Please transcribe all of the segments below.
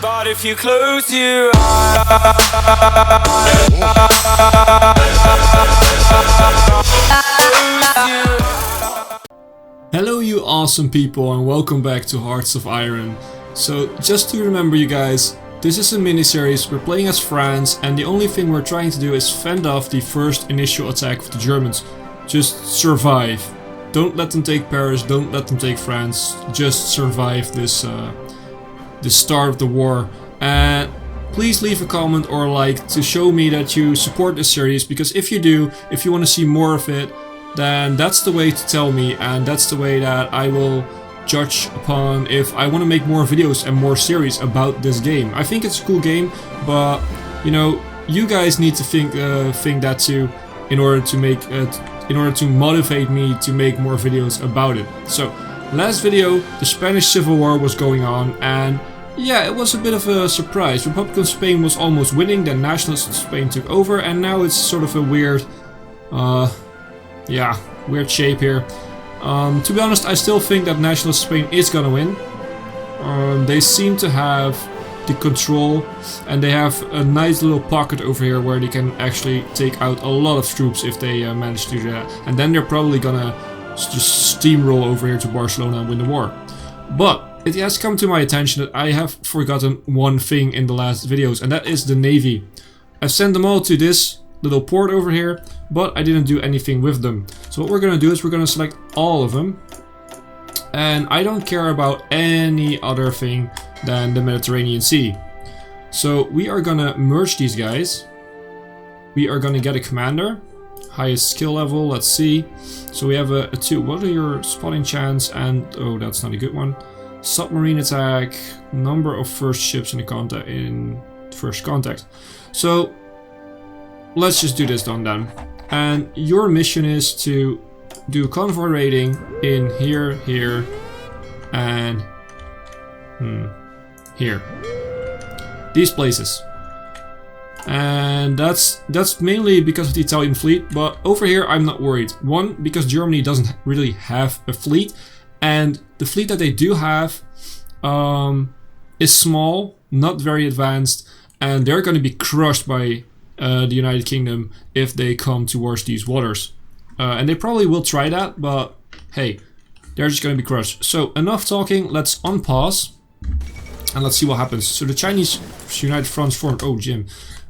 But if you close your eyes, hello you awesome people and welcome back to Hearts of Iron. So just to remember you guys, this is a mini-series, we're playing as France and the only thing we're trying to do is fend off the first initial attack of the Germans. Just survive. Don't let them take Paris, don't let them take France, just survive this start of the war. And please leave a comment or a like to show me that you support this series, because if you do, if you want to see more of it, then that's the way to tell me, and that's the way that I will judge upon if I want to make more videos and more series about this game. I think it's a cool game, but you know, you guys need to think that too in order to make in order to motivate me to make more videos about it. So last video, the Spanish Civil War was going on, and yeah, it was a bit of a surprise. Republican Spain was almost winning, then Nationalist Spain took over, and now it's sort of a weird weird shape here. To be honest, I still think that Nationalist Spain is gonna win. They seem to have the control, and they have a nice little pocket over here where they can actually take out a lot of troops if they manage to do that. And then they're probably gonna just steamroll over here to Barcelona and win the war. But it has come to my attention that I have forgotten one thing in the last videos, and that is the Navy. I've sent them all to this little port over here, but I didn't do anything with them. So what we're gonna do is we're gonna select all of them, and I don't care about any other thing than the Mediterranean Sea. So we are gonna merge these guys. We are gonna get a commander, highest skill level, let's see. So we have a 2. What are your spotting chance? And oh, that's not a good one. Submarine attack, number of first ships in first contact. So let's just do this then. And your mission is to do convoy raiding in here, and here. These places. And that's mainly because of the Italian fleet, but over here I'm not worried. One, because Germany doesn't really have a fleet, and the fleet that they do have is small, not very advanced, and they're going to be crushed by the United Kingdom if they come towards these waters. And they probably will try that, but hey, they're just going to be crushed. So enough talking, let's unpause and let's see what happens. So the Chinese United Fronts formed. Oh, Jim.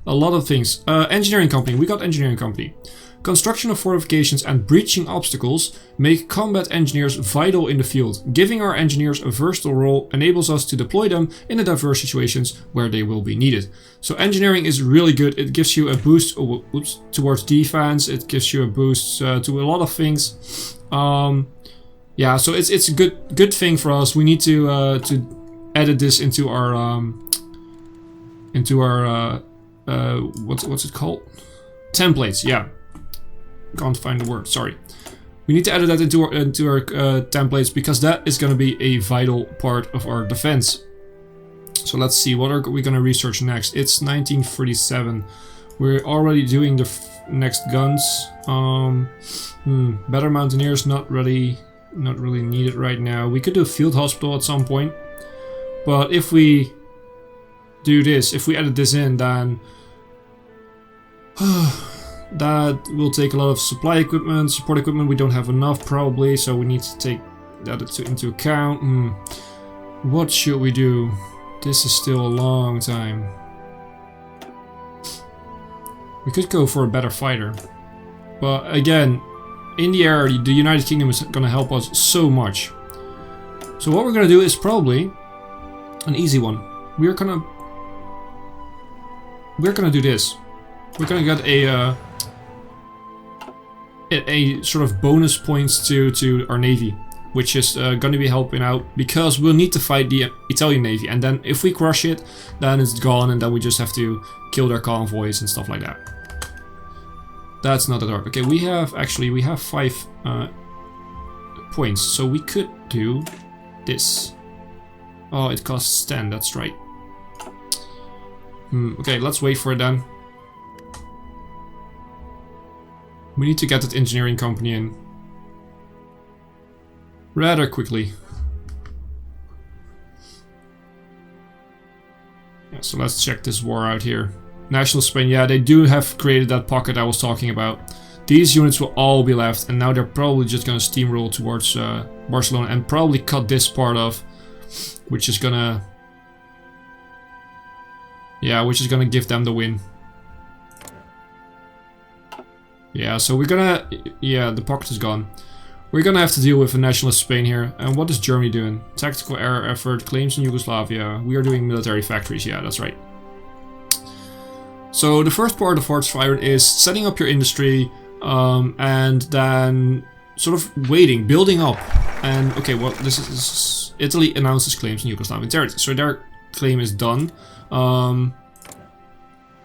A lot of things. Engineering company. We got engineering company. Construction of fortifications and breaching obstacles make combat engineers vital in the field. Giving our engineers a versatile role enables us to deploy them in the diverse situations where they will be needed. So engineering is really good. It gives you a boost towards defense. It gives you a boost to a lot of things. Yeah, so it's a good thing for us. We need to edit this into our what's it called? Templates. Yeah. Can't find the word, sorry. We need to edit that into our templates, because that is going to be a vital part of our defense. So let's see, what are we going to research next? It's 1937. We're already doing the next guns. Better mountaineers, not really needed right now. We could do a field hospital at some point, but if we do this, if we edit this in, then that will take a lot of supply equipment, support equipment. We don't have enough probably, so we need to take that into account. What should we do? This is still a long time. We could go for a better fighter, but again, in the air, the United Kingdom is going to help us so much. So what we're going to do is probably an easy one. We're gonna do this. We're gonna get a sort of bonus points to our navy, which is gonna be helping out, because we'll need to fight the Italian navy, and then if we crush it, then it's gone, and then we just have to kill their convoys and stuff like that. That's not that hard. Okay, we have 5 points, so we could do this. Oh, it costs 10, that's right. Okay, let's wait for it then. We need to get that engineering company in rather quickly. So let's check this war out here. National Spain, yeah, they do have created that pocket I was talking about. These units will all be left, and now they're probably just gonna steamroll towards Barcelona and probably cut this part off, which is gonna... yeah, which is gonna give them the win. Yeah, so we're gonna... yeah, the pocket is gone. We're gonna have to deal with a nationalist Spain here. And what is Germany doing? Tactical air effort, claims in Yugoslavia. We are doing military factories, yeah, that's right. So the first part of Forts Iron is setting up your industry, and then sort of waiting, building up. And okay, well, this is Italy announces claims in Yugoslavian territory, so their claim is done.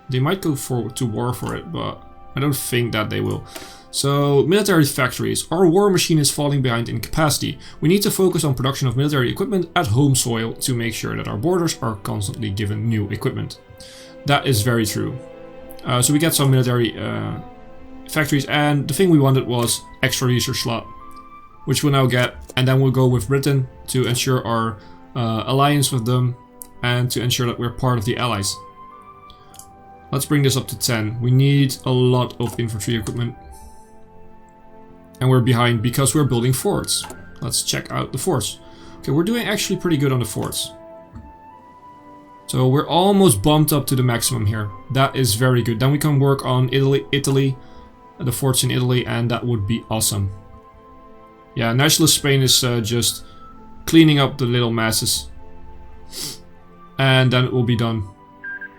They might go to war for it, but I don't think that they will. So, military factories. Our war machine is falling behind in capacity. We need to focus on production of military equipment at home soil to make sure that our borders are constantly given new equipment. That is very true. So we get some military factories, and the thing we wanted was extra research slot, which we'll now get, and then we'll go with Britain to ensure our alliance with them and to ensure that we're part of the Allies. Let's bring this up to 10. We need a lot of infantry equipment. And we're behind because we're building forts. Let's check out the forts. Okay, we're doing actually pretty good on the forts. So we're almost bumped up to the maximum here. That is very good. Then we can work on Italy, the forts in Italy, and that would be awesome. Yeah, Nationalist Spain is just cleaning up the little masses. And then it will be done.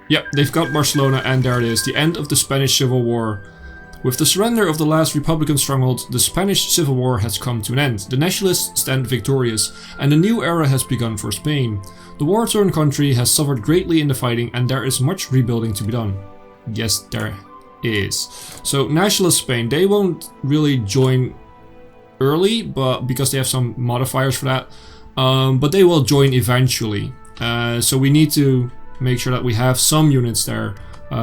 Yep, they've got Barcelona, and there it is, the end of the Spanish Civil War. With the surrender of the last Republican stronghold, the Spanish Civil War has come to an end. The nationalists stand victorious, and a new era has begun for Spain. The war-torn country has suffered greatly in the fighting, and there is much rebuilding to be done. Yes, there is. So, nationalist Spain, they won't really join early, but because they have some modifiers for that, but they will join eventually. So we need to make sure that we have some units there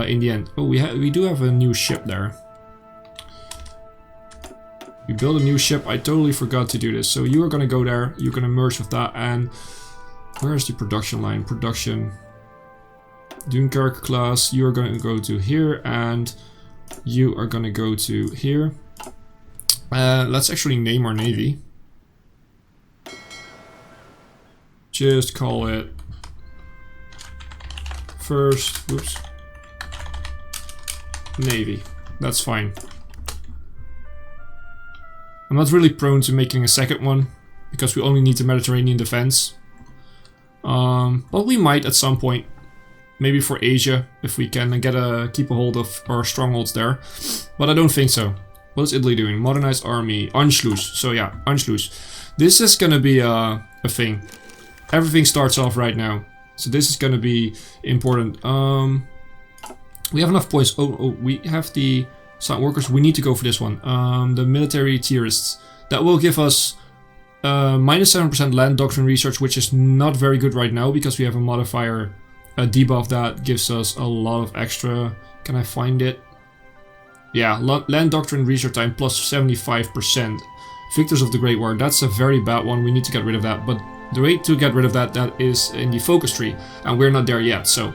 in the end. Oh, we do have a new ship there. We build a new ship. I totally forgot to do this. So you are going to go there. You're going to merge with that. And where is the production line? Production. Dunkirk class. You are going to go to here. And you are going to go to here. Let's actually name our navy. Just call it first. Whoops. Navy. That's fine. I'm not really prone to making a second one, because we only need the Mediterranean defense. But we might at some point. Maybe for Asia, if we can keep a hold of our strongholds there. But I don't think so. What is Italy doing? Modernized army. Anschluss. So yeah, Anschluss. This is gonna be a thing. Everything starts off right now. So this is gonna be important. We have enough points. Oh, we have the silent workers. We need to go for this one. The military tierists. That will give us minus 7% land doctrine research, which is not very good right now because we have a modifier. A debuff that gives us a lot of extra. Can I find it? Yeah, land doctrine research time plus 75%. Victors of the Great War. That's a very bad one. We need to get rid of that. But the way to get rid of that is in the focus tree, and we're not there yet. So,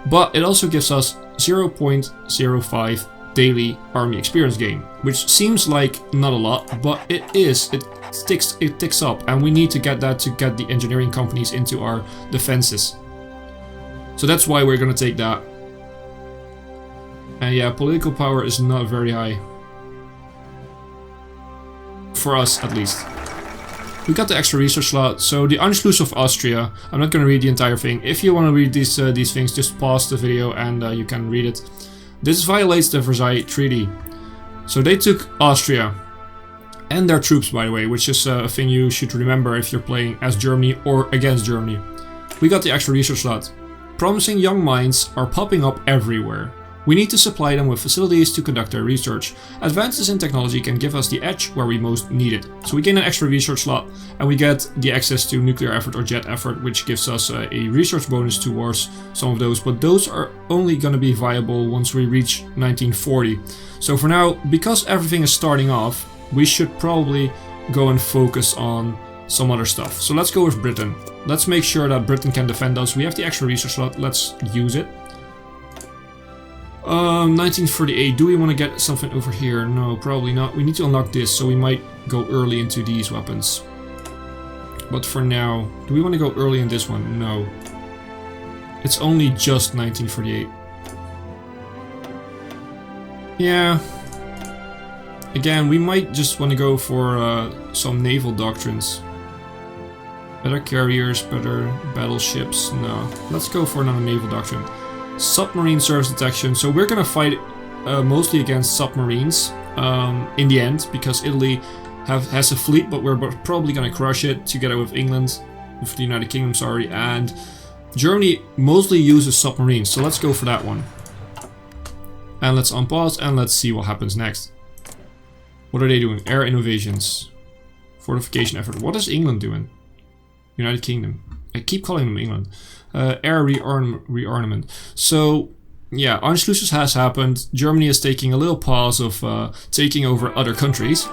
but it also gives us 0.05 daily army experience gain, which seems like not a lot, but it is. It ticks up, and we need to get that to get the engineering companies into our defenses. So that's why we're gonna take that. And yeah, political power is not very high. For us, at least. We got the extra research slot. So the Anschluss of Austria. I'm not gonna read the entire thing. If you want to read these things, just pause the video and you can read it. This violates the Versailles Treaty. So they took Austria. And their troops, by the way, which is a thing you should remember if you're playing as Germany or against Germany. We got the extra research slot. Promising young minds are popping up everywhere. We need to supply them with facilities to conduct their research. Advances in technology can give us the edge where we most need it. So we gain an extra research slot, and we get the access to nuclear effort or jet effort, which gives us a research bonus towards some of those. But those are only going to be viable once we reach 1940. So for now, because everything is starting off, we should probably go and focus on some other stuff. So let's go with Britain. Let's make sure that Britain can defend us. We have the extra research slot. Let's use it. 1938. Do we want to get something over here? No, probably not. We need to unlock this, so we might go early into these weapons. But for now, do we want to go early in this one? No. It's only just 1948. Yeah. Again, we might just want to go for some naval doctrines. Better carriers, better battleships. No. Let's go for another naval doctrine. Submarine surface detection. So we're gonna fight mostly against submarines in the end, because Italy has a fleet, but we're probably gonna crush it together with England, with the United Kingdom, sorry, and Germany mostly uses submarines, so let's go for that one. And let's unpause and let's see what happens next. What are they doing? Air innovations. Fortification effort. What is England doing? United Kingdom. I keep calling them England. Air rearmament. So, yeah, Anschluss has happened. Germany is taking a little pause of taking over other countries.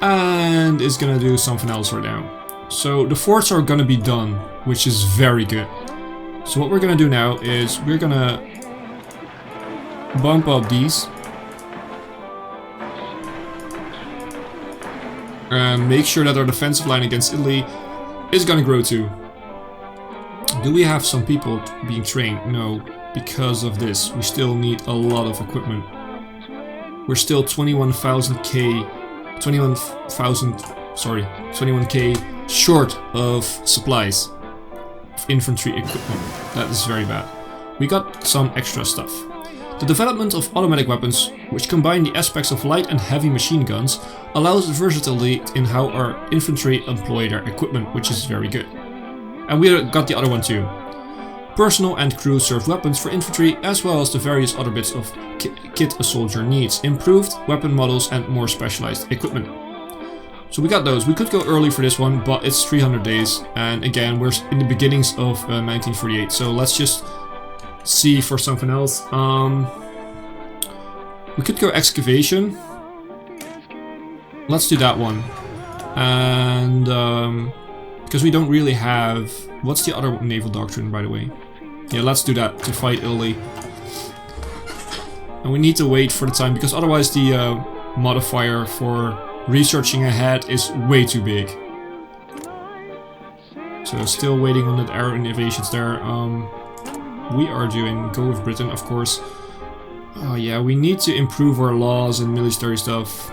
And is gonna do something else right now. So, the forts are gonna be done, which is very good. So what we're gonna do now is we're gonna bump up these. And make sure that our defensive line against Italy is gonna grow too. Do we have some people being trained? No, because of this. We still need a lot of equipment. We're still 21k short of supplies. Of infantry equipment. That is very bad. We got some extra stuff. The development of automatic weapons, which combine the aspects of light and heavy machine guns, allows versatility in how our infantry employ their equipment, which is very good. And we got the other one too. Personnel and crew serve weapons for infantry, as well as the various other bits of kit a soldier needs, improved weapon models and more specialized equipment. So we got those. We could go early for this one, but it's 300 days, and again, we're in the beginnings of 1948, so let's just see for something else. We could go excavation. Let's do that one. And because we don't really have... What's the other naval doctrine, by the way? Yeah, let's do that to fight Italy. And we need to wait for the time, because otherwise the modifier for researching ahead is way too big. So still waiting on that air innovations there. We are doing go with Britain, of course. Oh yeah, we need to improve our laws and military stuff.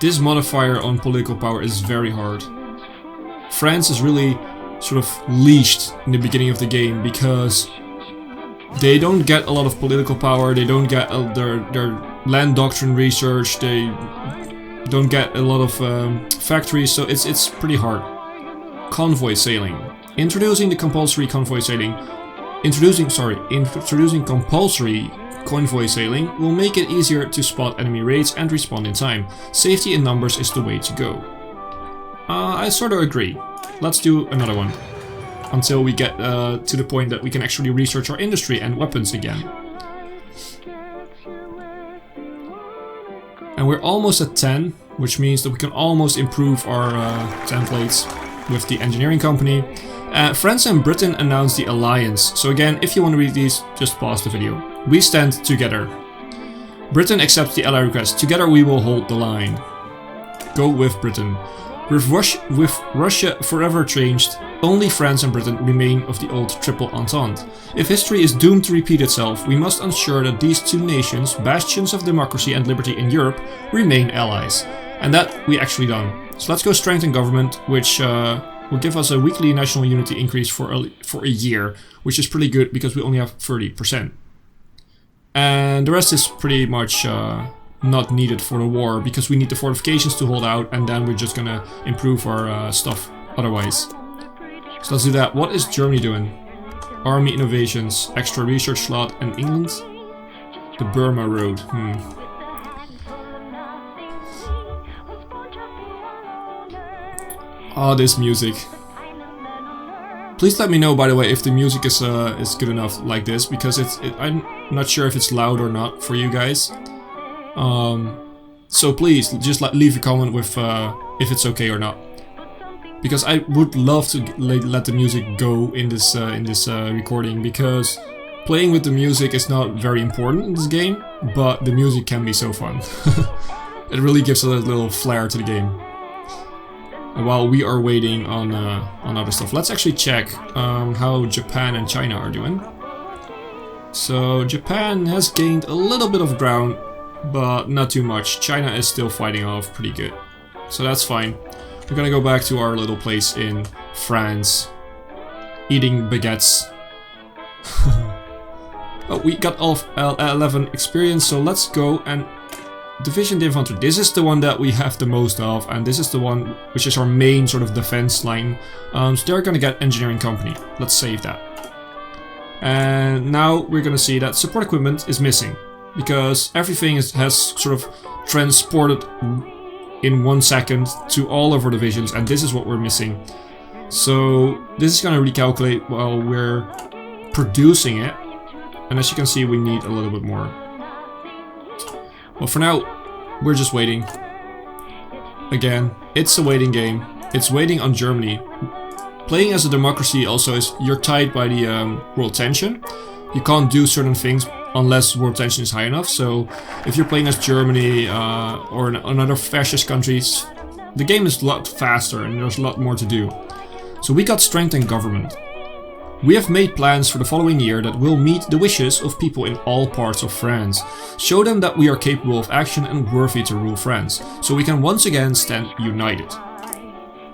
This modifier on political power is very hard. France is really sort of leashed in the beginning of the game because they don't get a lot of political power, they don't get their land doctrine research, they don't get a lot of factories, so it's pretty hard. Convoy sailing. Introducing compulsory convoy sailing will make it easier to spot enemy raids and respond in time. Safety in numbers is the way to go. I sort of agree. Let's do another one. Until we get to the point that we can actually research our industry and weapons again. And we're almost at 10, which means that we can almost improve our templates with the engineering company. France and Britain announced the alliance. So again, if you want to read these, just pause the video. We stand together. Britain accepts the ally request. Together we will hold the line. Go with Britain. With Russia forever changed, only France and Britain remain of the old Triple Entente. If history is doomed to repeat itself, we must ensure that these two nations, bastions of democracy and liberty in Europe, remain allies. And that we actually done. So let's go strengthen government, which will give us a weekly national unity increase for a year, which is pretty good because we only have 30%. And the rest is pretty much not needed for the war, because we need the fortifications to hold out, and then we're just gonna improve our stuff otherwise. So let's do that. What is Germany doing? Army innovations, extra research slot, and England? The Burma Road. Oh, this music. Please let me know, by the way, if the music is good enough like this, because I'm not sure if it's loud or not for you guys. So please just leave a comment with if it's okay or not, because I would love to let the music go in this recording, because playing with the music is not very important in this game, but the music can be so fun. It really gives a little flair to the game. And while we are waiting on other stuff, let's actually check how Japan and China are doing. So Japan has gained a little bit of ground, but not too much. China is still fighting off pretty good, so that's fine. We're gonna go back to our little place in France, eating baguettes. Oh, we got all 11 experience, so let's go and Division Infantry. This is the one that we have the most of, and this is the one which is our main sort of defense line. So they're gonna get Engineering Company. Let's save that. And now we're gonna see that support equipment is missing, because everything has sort of transported in 1 second to all of our divisions, and this is what we're missing. So this is gonna recalculate while we're producing it, and as you can see, we need a little bit more. Well, for now, we're just waiting. Again, it's a waiting game. It's waiting on Germany. Playing as a democracy also is, you're tied by the world tension. You can't do certain things unless world tension is high enough. So if you're playing as Germany or another fascist countries, the game is a lot faster and there's a lot more to do. So we got strength in government. We have made plans for the following year that will meet the wishes of people in all parts of France. Show them that we are capable of action and worthy to rule France, so we can once again stand united.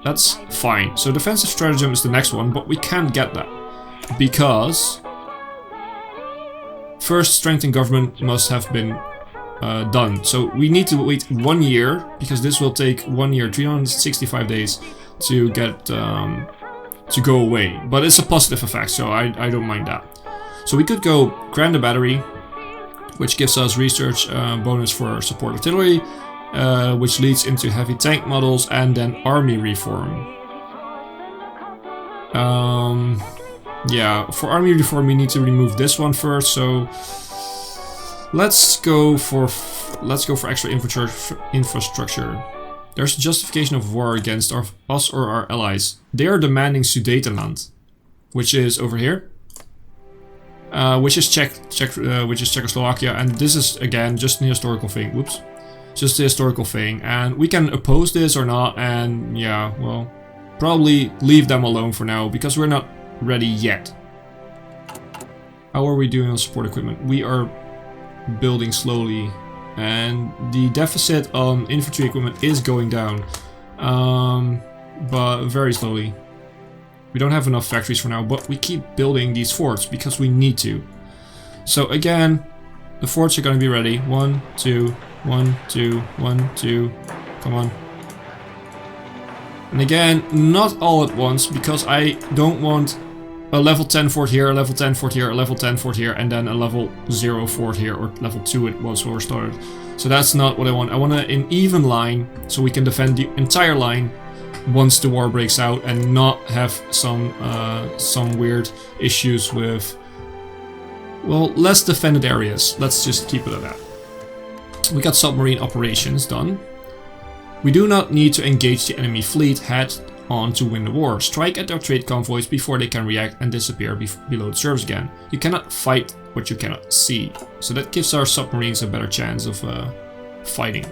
That's fine. So defensive stratagem is the next one, but we can't get that, because first strength in government must have been done. So we need to wait 1 year, because this will take 1 year, 365 days to get to go away. But it's a positive effect, so I don't mind that. So we could go grant a battery, which gives us research bonus for support artillery, which leads into heavy tank models, and then army reform. Yeah, for army reform we need to remove this one first. So let's go for extra infrastructure. There's justification of war against us or our allies. They are demanding Sudetenland, which is over here, which is Czechoslovakia, and this is again just an historical thing. Whoops, just a historical thing, and we can oppose this or not. And yeah, well, probably leave them alone for now because we're not ready yet. How are we doing on support equipment? We are building slowly. And the deficit on infantry equipment is going down, but very slowly. We don't have enough factories for now, but we keep building these forts because we need to. So again, the forts are going to be ready. 1, 2, 1, 2, 1, 2. Come on. And again, not all at once, because I don't want a level 10 fort here, a level 10 fort here, a level 10 fort here, and then a level 0 fort here, or level 2 it was where we started. So that's not what I want. I want an even line, so we can defend the entire line once the war breaks out, and not have some weird issues with, well, less defended areas. Let's just keep it at that. We got submarine operations done. We do not need to engage the enemy fleet head on to win the war. Strike at their trade convoys before they can react and disappear below the surface again. You cannot fight what you cannot see. So that gives our submarines a better chance of fighting.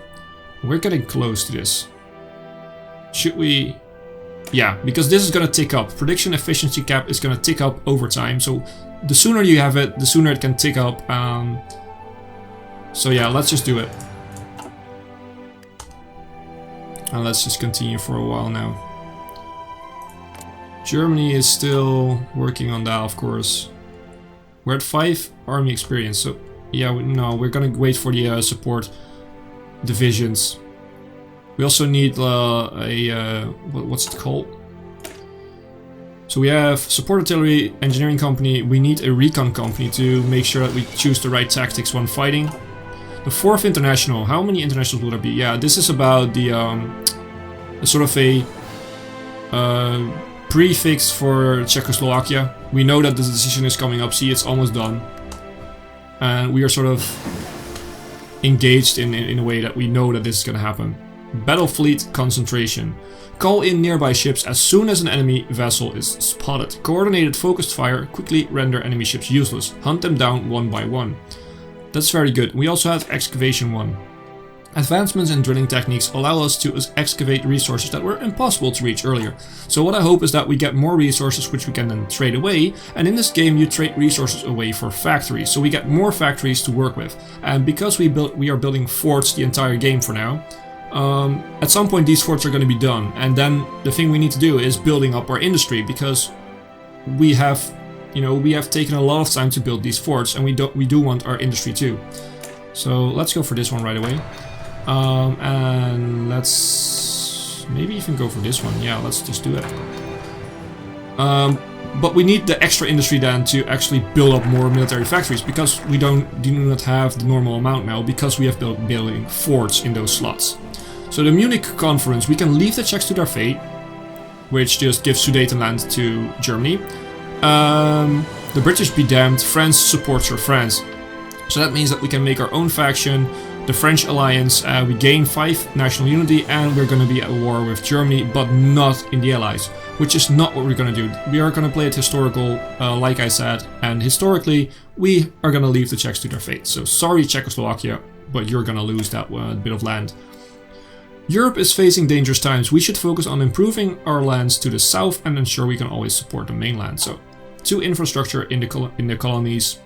We're getting close to this. Should we? Yeah, because this is going to tick up. Prediction efficiency cap is going to tick up over time. So the sooner you have it, the sooner it can tick up. So yeah, let's just do it. And let's just continue for a while now. Germany is still working on that, of course. We're at 5 army experience, so yeah, no, we're gonna wait for the support divisions. We also need what's it called? So we have support artillery, engineering company. We need a recon company to make sure that we choose the right tactics when fighting. The 4th international. How many internationals will there be? Yeah, this is about the sort of a prefix for Czechoslovakia. We know that the decision is coming up. See, it's almost done, and we are sort of engaged in a way that we know that this is going to happen. Battle fleet concentration. Call in nearby ships as soon as an enemy vessel is spotted. Coordinated focused fire. Quickly render enemy ships useless. Hunt them down one by one. That's very good. We also have excavation 1. Advancements in drilling techniques allow us to excavate resources that were impossible to reach earlier. So what I hope is that we get more resources which we can then trade away, and in this game you trade resources away for factories, so we get more factories to work with. And because we are building forts the entire game for now, at some point these forts are going to be done, and then the thing we need to do is building up our industry, because we have taken a lot of time to build these forts, and we do want our industry too. So let's go for this one right away. And let's maybe even go for this one. Yeah, let's just do it. But we need the extra industry then to actually build up more military factories, because we do not have the normal amount now, because we have building forts in those slots. So the Munich conference, we can leave the Czechs to their fate, which just gives Sudetenland to Germany. The British be damned, France supports her France. So that means that we can make our own faction, the French alliance, we gain 5 national unity, and we're going to be at war with Germany, but not in the allies, which is not what we're going to do. We are going to play it historical, like I said, and historically we are going to leave the Czechs to their fate. So sorry Czechoslovakia, but you're going to lose that bit of land. Europe is facing dangerous times. We should focus on improving our lands to the south and ensure we can always support the mainland. So 2 infrastructure in the colonies,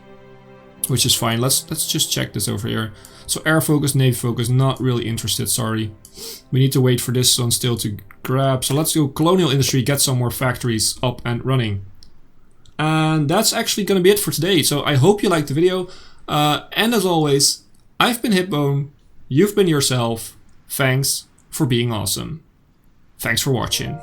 which is fine. Let's just check this over here. So air focus, navy focus, not really interested, sorry. We need to wait for this one still to grab. So let's go colonial industry, get some more factories up and running. And that's actually going to be it for today. So I hope you liked the video. And as always, I've been Hipbone, you've been yourself. Thanks for being awesome. Thanks for watching.